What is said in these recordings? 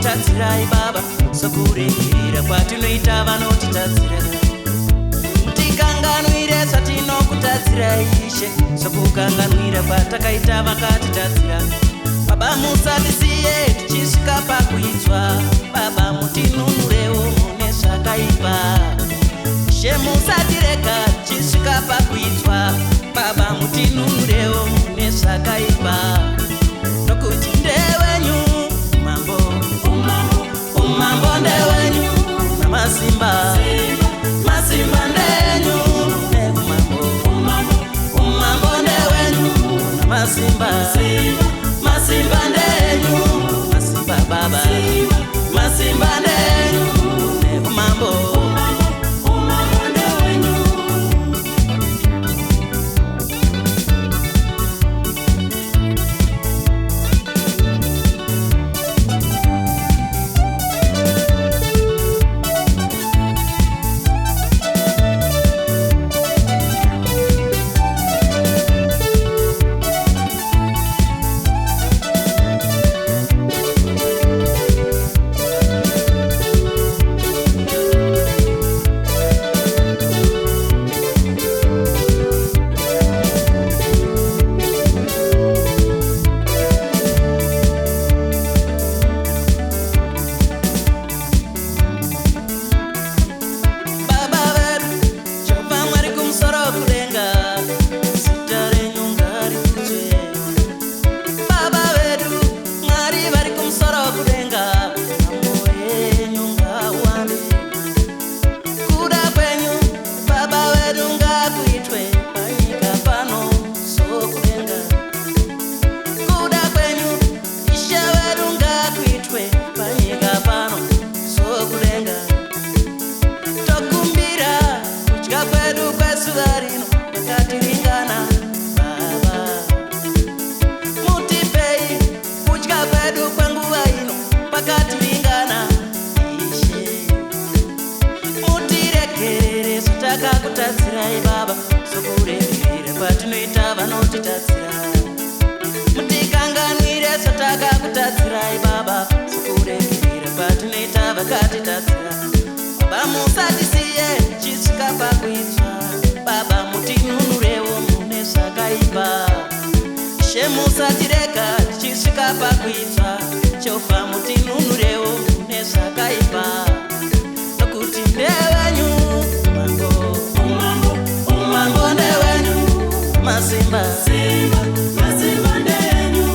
vanotitadzirai baba, sokuregerera kwatinoita vanotitadzirai. Mutikanganwire zvatinokutadzirai Ishe, sokukanganwira kwatakaita vakatitadzira. Baba musatisiye tichisvika pakuitswa, baba mutinunurewo mune zvakaipa. Ishe musatirega tichisvika pakuitswa, baba mutinunurewo mune zvakaipa. Nokuti ndewenyu umambo, umambo ndewenyu namasimba, masimba ndenyu neumambo, umambo ndewenyu namasimba, masimba ndenyu, masimba baba, masimba ndenyu neumambo. Kutadzirai baba, sokuregerera kwatinoita vanotitadzirai. Mutikanganwire zvatakakutadzirai baba, sokuregerera kwatinoita vakatitadzirai. Baba musatisiye tichisvika pakuitswa, baba mutinunurewo mune zvakaipa. Ishe musatirega tichisvika pakuitswa, Jehovha mutinunurewo mune zvakaipa. Nokuti ndewenyu umambo ndewenyu masimba, masimba ndenyu,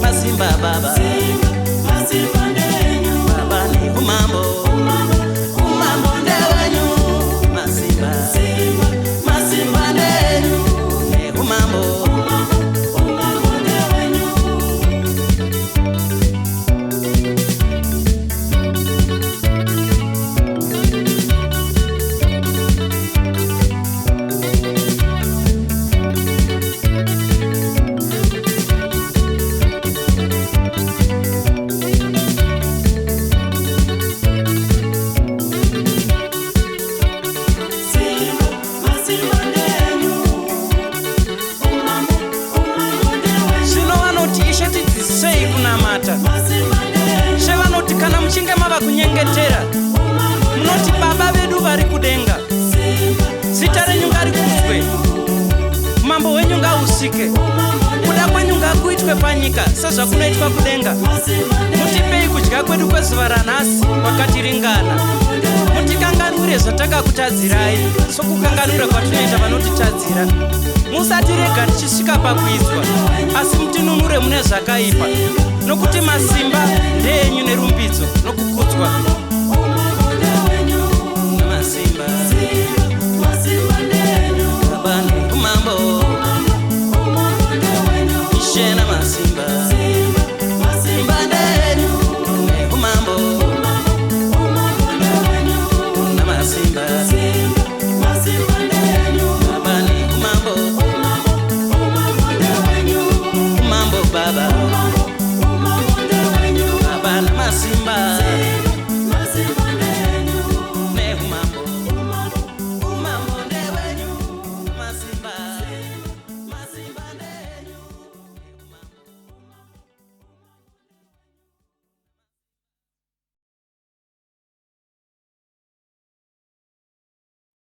masimba baba, masimba ndenyu, baba ni umambo, umambo ndewenyu masimba, masimba ndenyu ni umambo. Shevanoti kana muchinge mava kunyengetera, munoti baba vedu vari kudenga, zita renyu ngarikudzwe, umambo hwenyu ngahusvike, kuda kwenyu ngakuitwe panyika sezvakunoitwa kudenga. Mutipei kudya kwedu kwezuva ranhasi kwakatiringana. Mutikanganwire zvatakakutadzirai, sokukanganwira kwatinoita vanotitadzira. Musatirega tichisvika pakuitswa, asi mutinunure mune zvakaipa. Nokuti masimba ndenyu nerumbidzo nokukudzwa.